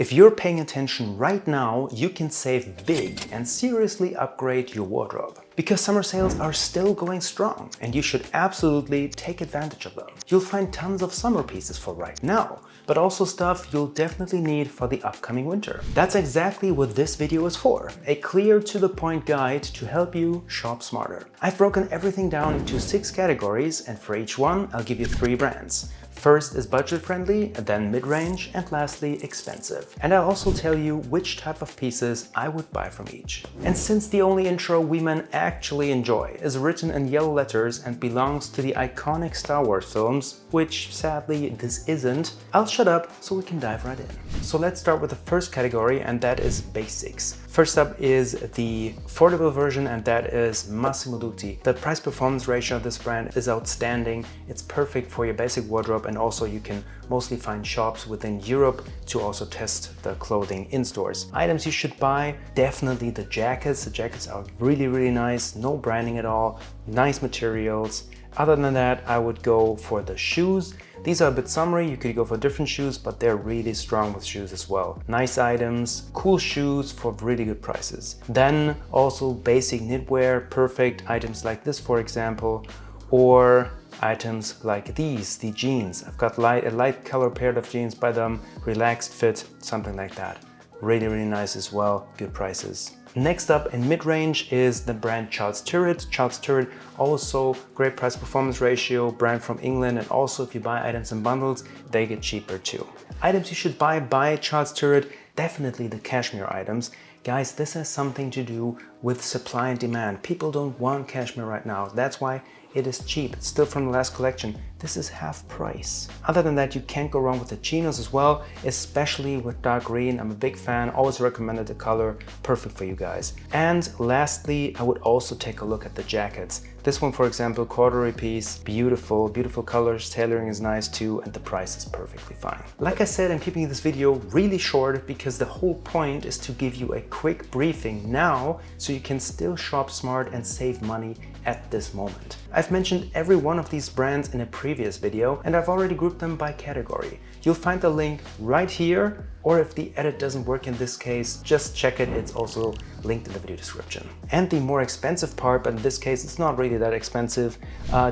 If you're paying attention right now, you can save big and seriously upgrade your wardrobe. Because summer sales are still going strong and you should absolutely take advantage of them. You'll find tons of summer pieces for right now, but also stuff you'll definitely need for the upcoming winter. That's exactly what this video is for, a clear to the point guide to help you shop smarter. I've broken everything down into 6 categories and for each one I'll give you 3 brands. First is budget-friendly, then mid-range, and lastly expensive. And I'll also tell you which type of pieces I would buy from each. And since the only intro we men actually enjoy is written in yellow letters and belongs to the iconic Star Wars films, which sadly this isn't, I'll shut up so we can dive right in. So let's start with the first category, and that is basics. First up is the affordable version, and that is Massimo Dutti. The price-performance ratio of this brand is outstanding. It's perfect for your basic wardrobe, and also you can mostly find shops within Europe to also test the clothing in stores. Items you should buy, definitely the jackets. The jackets are really nice, no branding at all, nice materials. Other than that, I would go for the shoes. These are a bit summery, you could go for different shoes, but they're really strong with shoes as well. Nice items, cool shoes for really good prices. Then also basic knitwear, perfect items like this, for example, or items like these, the jeans. I've got a light color pair of jeans by them, relaxed fit, something like that. Really nice as well, good prices. Next up in mid-range is the brand Charles Tyrwhitt. Charles Tyrwhitt, also great price-performance ratio, brand from England, and also if you buy items in bundles, they get cheaper too. Items you should buy by Charles Tyrwhitt, definitely the cashmere items. Guys, this has something to do with supply and demand. People don't want cashmere right now. That's why it is cheap. It's still from the last collection. This is half price. Other than that, you can't go wrong with the chinos as well, especially with dark green. I'm a big fan, always recommended the color, perfect for you guys. And lastly, I would also take a look at the jackets. This one, for example, corduroy piece, beautiful colors, tailoring is nice too, and the price is perfectly fine. Like I said, I'm keeping this video really short because the whole point is to give you a quick briefing now so you can still shop smart and save money at this moment. I've mentioned every one of these brands in a previous video, and I've already grouped them by category. You'll find the link right here, or if the edit doesn't work in this case, just check it, it's also linked in the video description. And the more expensive part, but in this case it's not really that expensive,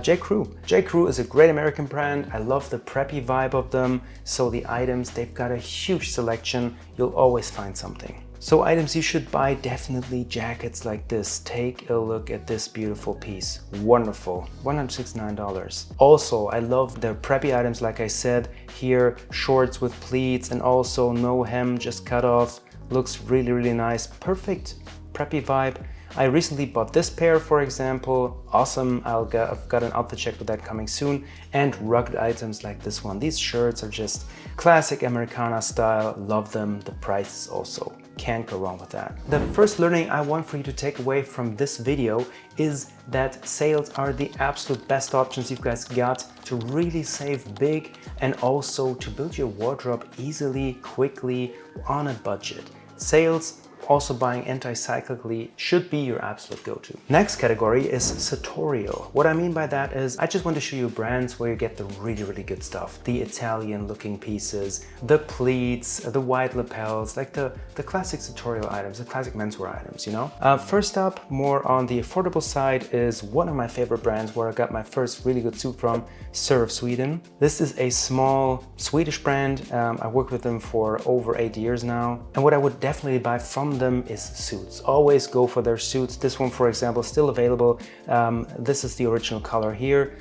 J. Crew. J. Crew is a great American brand. I love the preppy vibe of them, so the items, they've got a huge selection, you'll always find something. So items you should buy, definitely jackets like this. Take a look at this beautiful piece. Wonderful, $169. Also, I love the preppy items, like I said, here, shorts with pleats and also no hem, just cut off. Looks really nice, perfect preppy vibe. I recently bought this pair, for example, awesome. I've got an outfit check with that coming soon. And rugged items like this one. These shirts are just classic Americana style, love them. The price also, can't go wrong with that. The first learning I want for you to take away from this video is that sales are the absolute best options you guys got to really save big and also to build your wardrobe easily, quickly, on a budget. Sales, also buying anti-cyclically, should be your absolute go-to. Next category is sartorial. What I mean by that is I just want to show you brands where you get the really good stuff. The Italian looking pieces, the pleats, the wide lapels, like the classic sartorial items, the classic menswear items, you know? First up, more on the affordable side, is one of my favorite brands where I got my first really good suit from, Sir of Sweden. This is a small Swedish brand. I worked with them for over 8 years now. And what I would definitely buy from them is suits. Always go for their suits. This one, for example, still available. This is the original color here.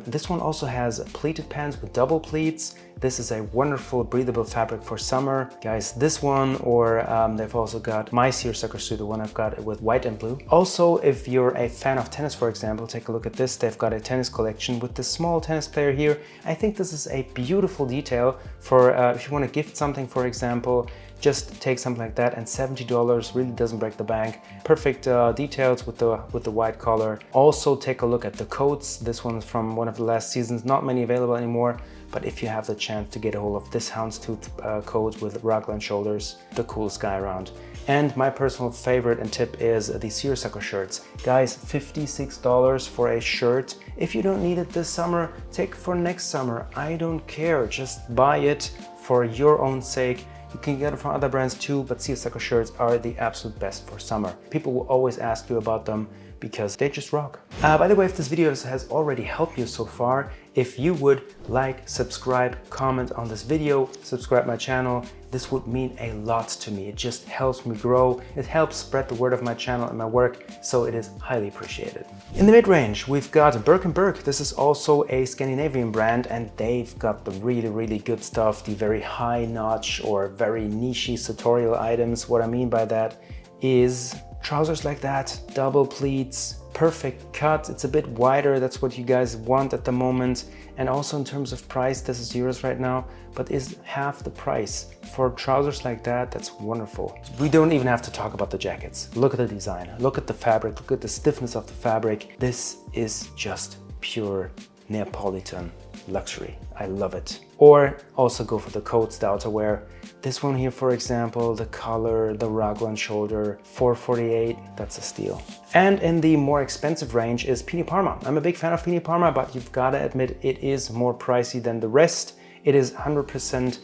This one also has pleated pants with double pleats. This is a wonderful breathable fabric for summer. Guys, this one, or they've also got my seersucker suit, the one I've got with white and blue. Also, if you're a fan of tennis, for example, take a look at this. They've got a tennis collection with this small tennis player here. I think this is a beautiful detail for if you want to gift something, for example. Just take something like that, and $70 really doesn't break the bank. Perfect details with the white collar. Also take a look at the coats. This one is from one of the last seasons, not many available anymore, but if you have the chance to get a hold of this houndstooth coat with raglan shoulders, the coolest guy around. And my personal favorite and tip is the seersucker shirts. Guys, $56 for a shirt. If you don't need it this summer, take it for next summer. I don't care, just buy it for your own sake. You can get it from other brands too, but seersucker shirts are the absolute best for summer. People will always ask you about them because they just rock. By the way, if this video has already helped you so far, if you would like, subscribe, comment on this video, subscribe my channel, this would mean a lot to me. It just helps me grow. It helps spread the word of my channel and my work, so it is highly appreciated. In the mid-range, we've got Birkenberg. This is also a Scandinavian brand, and they've got the really good stuff, the very high notch or very niche sartorial items. What I mean by that is trousers like that, double pleats, perfect cut. It's a bit wider, that's what you guys want at the moment. And also in terms of price, this is euros right now, but is half the price. For trousers like that, that's wonderful. We don't even have to talk about the jackets. Look at the design, look at the fabric, look at the stiffness of the fabric. This is just pure Neapolitan luxury. I love it. Or also go for the coats, the outerwear. This one here, for example, the collar, the raglan shoulder, $4.48, that's a steal. And in the more expensive range is Pini Parma. I'm a big fan of Pini Parma, but you've got to admit it is more pricey than the rest. It is 100%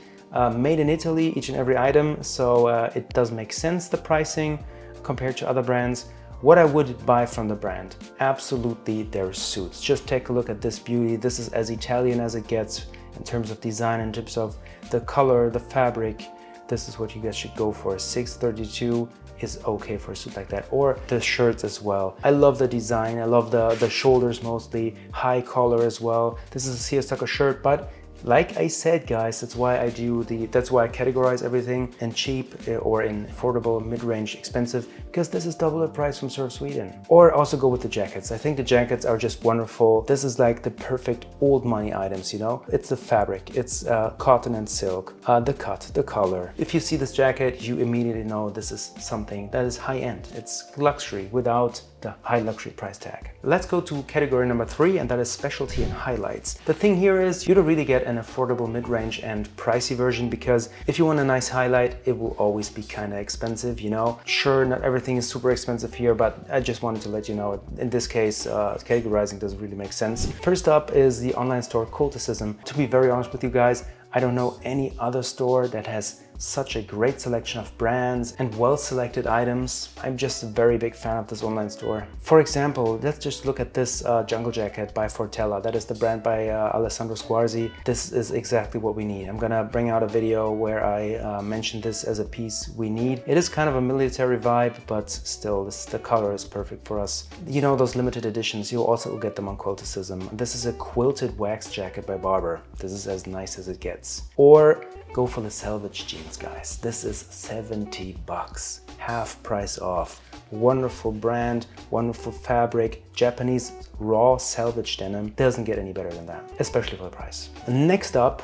made in Italy, each and every item, so it does make sense, the pricing, compared to other brands. What I would buy from the brand, absolutely their suits. Just take a look at this beauty. This is as Italian as it gets in terms of design, in terms of the color, the fabric. This is what you guys should go for. 632 is okay for a suit like that, or the shirts as well. I love the design. I love the shoulders mostly, high collar as well. This is a seersucker shirt, but like I said, guys, that's why I categorize everything in cheap or in affordable, mid-range, expensive, because this is double the price from Surf Sweden. Or also go with the jackets. I think the jackets are just wonderful. This is like the perfect old money items, you know? It's the fabric, it's cotton and silk, the cut, the color. If you see this jacket, you immediately know this is something that is high-end. It's luxury without the high luxury price tag. Let's go to category number 3, and that is specialty and highlights. The thing here is you don't really get an affordable mid-range and pricey version, because if you want a nice highlight, it will always be kind of expensive, you know? Sure, not everything is super expensive here, but I just wanted to let you know, in this case, categorizing doesn't really make sense. First up is the online store Culticism. To be very honest with you guys, I don't know any other store that has such a great selection of brands and well-selected items. I'm just a very big fan of this online store. For example, let's just look at this jungle jacket by Fortella. That is the brand by Alessandro Squarzi. This is exactly what we need. I'm gonna bring out a video where I mention this as a piece we need. It is kind of a military vibe, but still, the color is perfect for us. You know, those limited editions, you'll also get them on Culticism. This is a quilted wax jacket by Barber. This is as nice as it gets. Or go for the selvage jeans, guys. This is 70 bucks, half price off. Wonderful brand, wonderful fabric, Japanese raw selvage denim. Doesn't get any better than that, especially for the price. Next up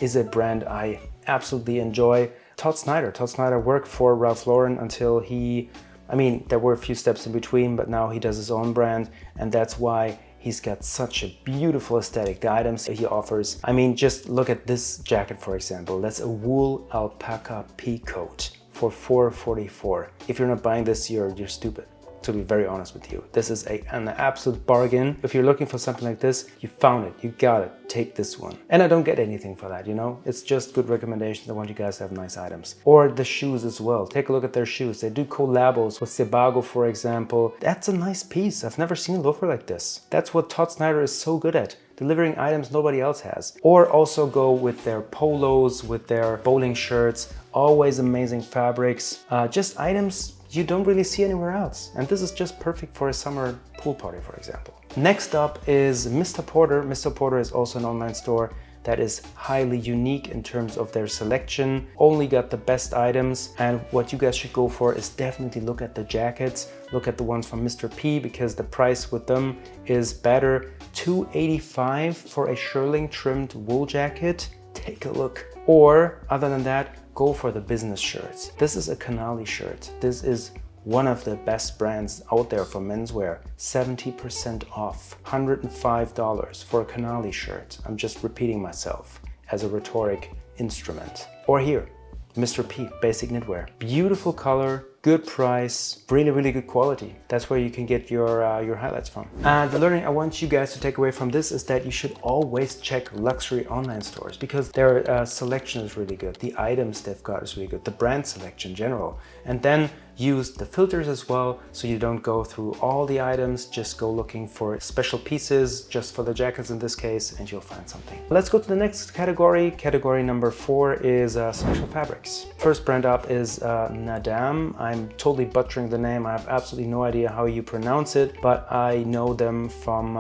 is a brand I absolutely enjoy, Todd Snyder. Todd Snyder worked for Ralph Lauren until there were a few steps in between, but now he does his own brand, and that's why he's got such a beautiful aesthetic. The items he offers, just look at this jacket, for example. That's a wool alpaca pea coat for $4.44. If you're not buying this, you're stupid, to be very honest with you. This is an absolute bargain. If you're looking for something like this, you found it, you got it, take this one. And I don't get anything for that, you know? It's just good recommendations. I want you guys to have nice items. Or the shoes as well. Take a look at their shoes. They do collabos with Sebago, for example. That's a nice piece. I've never seen a loafer like this. That's what Todd Snyder is so good at, delivering items nobody else has. Or also go with their polos, with their bowling shirts. Always amazing fabrics. Just items you don't really see anywhere else. And this is just perfect for a summer pool party, for example. Next up is Mr. Porter. Mr. Porter is also an online store that is highly unique in terms of their selection. Only got the best items, and what you guys should go for is definitely look at the jackets. Look at the ones from Mr. P, because the price with them is better. $2.85 for a shearling trimmed wool jacket. Take a look. Or other than that, go for the business shirts. This is a Canali shirt. This is one of the best brands out there for menswear. 70% off, $105 for a Canali shirt. I'm just repeating myself as a rhetoric instrument. Or here, Mr. P, basic knitwear. Beautiful color, good price, really good quality. That's where you can get your highlights from. And the learning I want you guys to take away from this is that you should always check luxury online stores, because their selection is really good. The items they've got is really good. The brand selection in general. And then use the filters as well, so you don't go through all the items. Just go looking for special pieces just for the jackets in this case, and you'll find something. Let's go to the next category. Category number 4 is special fabrics. First brand up is Nadam. I'm totally butchering the name. I have absolutely no idea how you pronounce it, but I know them from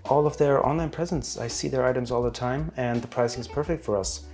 all of their online presence. I see their items all the time, and the pricing is perfect for us.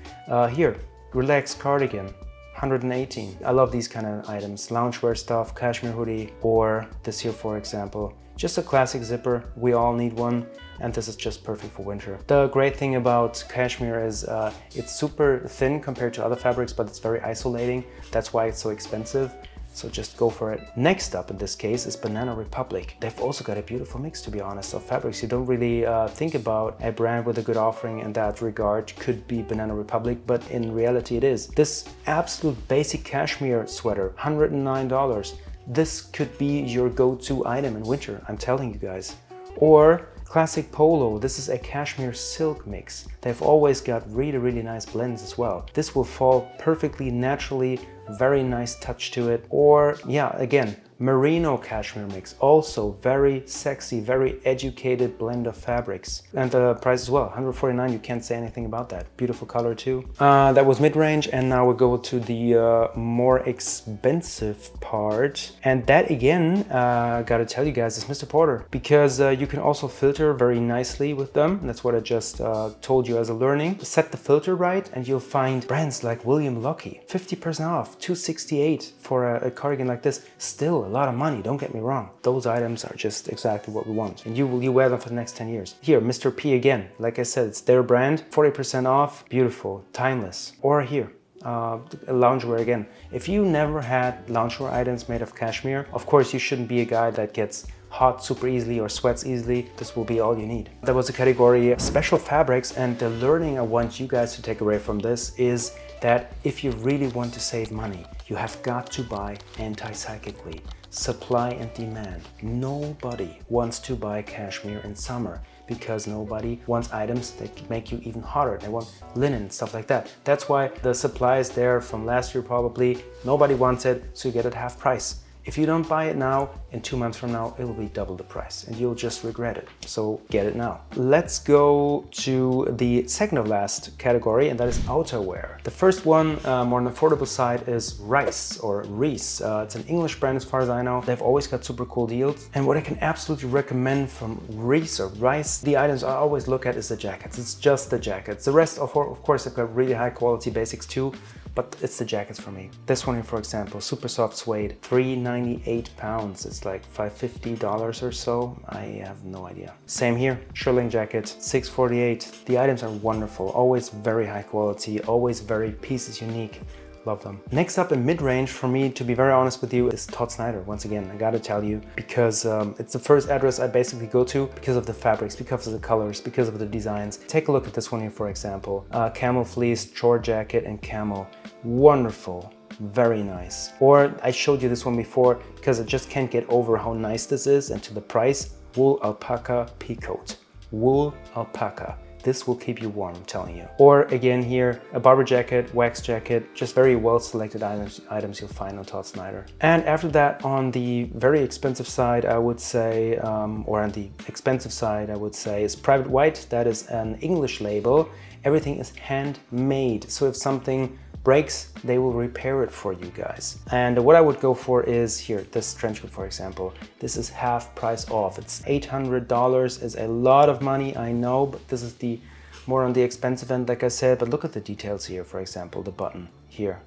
Here, relaxed cardigan, 118. I love these kind of items. Loungewear stuff, cashmere hoodie, or this here, for example. Just a classic zipper. We all need one, and this is just perfect for winter. The great thing about cashmere is it's super thin compared to other fabrics, but it's very isolating. That's why it's so expensive. So just go for it. Next up in this case is Banana Republic. They've also got a beautiful mix, to be honest, of fabrics. You don't really think about a brand with a good offering in that regard could be Banana Republic, but in reality it is. This absolute basic cashmere sweater, $109. This could be your go-to item in winter, I'm telling you guys. Or classic polo. This is a cashmere silk mix. They've always got really nice blends as well. This will fall perfectly naturally, very nice touch to it. Or yeah, again, merino cashmere mix, also very sexy, very educated blend of fabrics. And the price as well, $149. You can't say anything about that. Beautiful color too. That was mid-range, and now we go to the more expensive part. And that again, gotta tell you guys, is Mr. Porter, because you can also filter very nicely with them. That's what I just told you as a learning. Set the filter right, and you'll find brands like William Lucky, 50% off, $268 for a cardigan like this. Still a lot of money, don't get me wrong. Those items are just exactly what we want, and you wear them for the next 10 years. Here, Mr. P again, like I said, it's their brand, 40% off, beautiful, timeless. Or here, loungewear again. If you never had loungewear items made of cashmere, of course you shouldn't be a guy that gets hot super easily or sweats easily. This will be all you need. That was a category special fabrics, and the learning I want you guys to take away from this is that if you really want to save money, you have got to buy anti-cyclically. Supply and demand. Nobody wants to buy cashmere in summer, because nobody wants items that make you even hotter. They want linen and stuff like that. That's why the supply is there from last year probably. Nobody wants it, so you get it half price. If you don't buy it now, in 2 months from now, it will be double the price and you'll just regret it. So get it now. Let's go to the second of last category, and that is outerwear. The first one, more on the affordable side, is Rice or Reese. It's an English brand as far as I know. They've always got super cool deals. And what I can absolutely recommend from Reese or Rice, the items I always look at is the jackets. It's just the jackets. The rest, of course, they've got really high quality basics too, but it's the jackets for me. This one here, for example, super soft suede, £398. It's like $550 or so. I have no idea. Same here, shirling jacket, $648. The items are wonderful, always very high quality, always very pieces unique. Love them. Next up in mid-range for me, to be very honest with you, is Todd Snyder. Once again, I gotta tell you, because it's the first address I basically go to because of the fabrics, because of the colors, because of the designs. Take a look at this one here, for example. Camel fleece, short jacket, and camel. Wonderful. Very nice. Or I showed you this one before because I just can't get over how nice this is, and to the price, wool alpaca peacoat. Wool alpaca. This will keep you warm, I'm telling you. Or again here, a barber jacket, wax jacket, just very well selected items you'll find on Todd Snyder. And after that, on the very expensive side, I would say, or on the expensive side, I would say, is Private White. That is an English label. Everything is handmade. So if something breaks, they will repair it for you guys. And what I would go for is here, this trench coat, for example. This is half price off. It's $800. Is a lot of money, I know, but this is the more on the expensive end, like I said. But look at the details here, for example, the button here.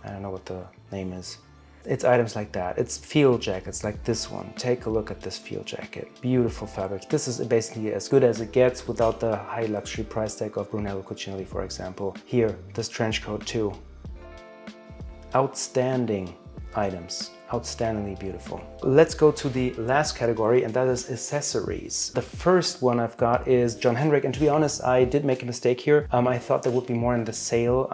I don't know what the name is. It's items like that. It's field jackets like this one. Take a look at this field jacket. Beautiful fabric. This is basically as good as it gets without the high luxury price tag of Brunello Cucinelli, for example. Here, this trench coat too. Outstanding items. outstandingly beautiful. Let's go to the last category, and that is accessories. The first one I've got is John Henrik, and to be honest, I did make a mistake here. I thought there would be more in the sale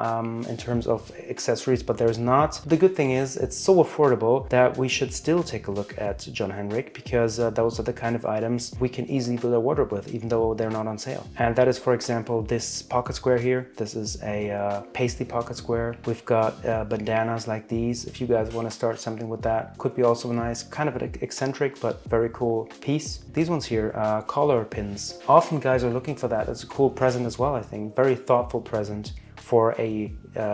in terms of accessories, but there's not. The good thing is it's so affordable that we should still take a look at John Henrik, because those are the kind of items we can easily build a wardrobe with, even though they're not on sale. And that is, for example, this pocket square here. This is a paisley pocket square. We've got bandanas like these. If you guys want to start something with that, could be also nice, kind of an eccentric but very cool piece. These ones here, collar pins. Often guys are looking for that. It's a cool present as well, I think. Very thoughtful present for a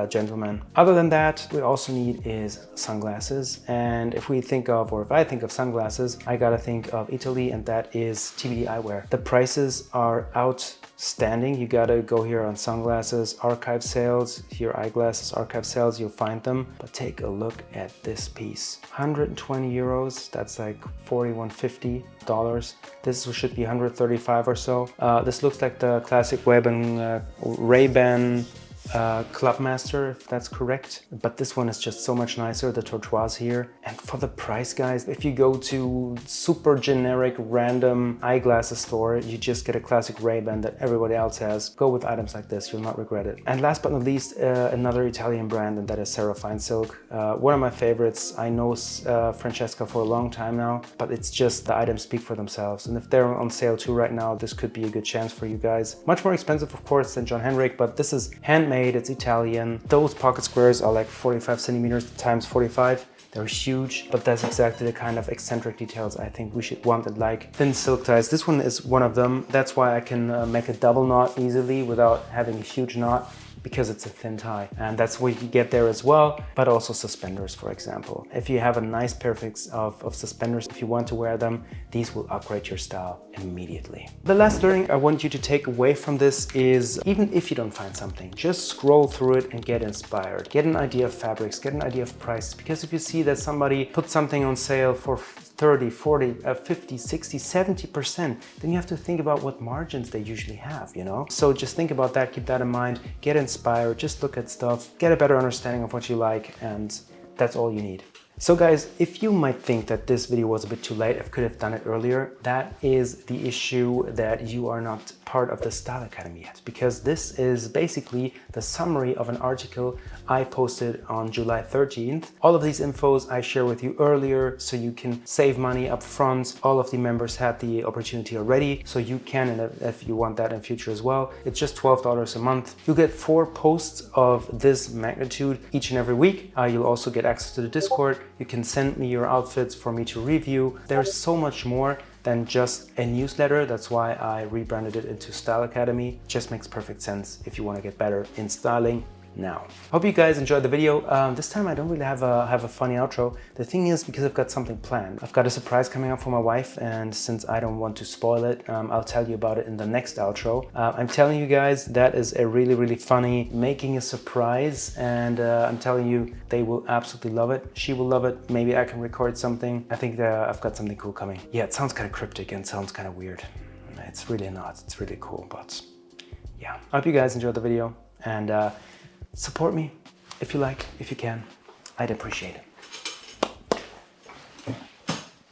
gentleman. Other than that, we also need is sunglasses. And if we think of, or if I think of sunglasses, I gotta think of Italy, and that is TBD Eyewear. The prices are outstanding. You gotta go here on sunglasses, archive sales, here eyeglasses, archive sales, you'll find them. But take a look at this piece. 120 euros, that's like $41.50. This should be 135 or so. This looks like the classic Ray-Ban Clubmaster, if that's correct, but this one is just so much nicer, the turquoise here. And for the price, guys, if you go to super generic random eyeglasses store, you just get a classic Ray-Ban that everybody else has. Go with items like this, you'll not regret it. And last but not least, another Italian brand, and that is Fine Silk. One of my favorites. I know Francesca for a long time now, but it's just the items speak for themselves. And if they're on sale too right now, this could be a good chance for you guys. Much more expensive, of course, than John Henrik, but this is handmade. It's Italian. Those pocket squares are like 45 centimeters times 45. They're huge, but that's exactly the kind of eccentric details I think we should want and like. Thin silk ties, this one is one of them. That's why I can make a double knot easily without having a huge knot, because it's a thin tie, and that's what you can get there as well. But also suspenders, for example. If you have a nice pair of suspenders, if you want to wear them, these will upgrade your style immediately. The last learning I want you to take away from this is, even if you don't find something, just scroll through it and get inspired. Get an idea of fabrics, get an idea of prices, because if you see that somebody put something on sale for 30, 40, 50, 60, 70%, then you have to think about what margins they usually have, you know? So just think about that, keep that in mind, get inspired, just look at stuff, get a better understanding of what you like, and that's all you need. So guys, if you might think that this video was a bit too late, I could have done it earlier, that is the issue that you are not part of the Style Academy yet, because this is basically the summary of an article I posted on July 13th. All of these infos I share with you earlier, so you can save money up front. All of the members had the opportunity already, so you can, and if you want that in future as well, it's just $12 a month. You get 4 posts of this magnitude each and every week. You'll also get access to the Discord. You can send me your outfits for me to review. There's so much more than just a newsletter. That's why I rebranded it into Style Academy. It just makes perfect sense if you want to get better in styling now. Hope you guys enjoyed the video. This time I don't really have a funny outro. The thing is, because I've got something planned. I've got a surprise coming up for my wife, and since I don't want to spoil it, I'll tell you about it in the next outro. I'm telling you guys, that is a really funny making a surprise, and I'm telling you, they will absolutely love it. She will love it. Maybe I can record something. I think that I've got something cool coming. Yeah, it sounds kind of cryptic and sounds kind of weird. It's really not. It's really cool, but yeah. I hope you guys enjoyed the video, and support me if you like, if you can. I'd appreciate it.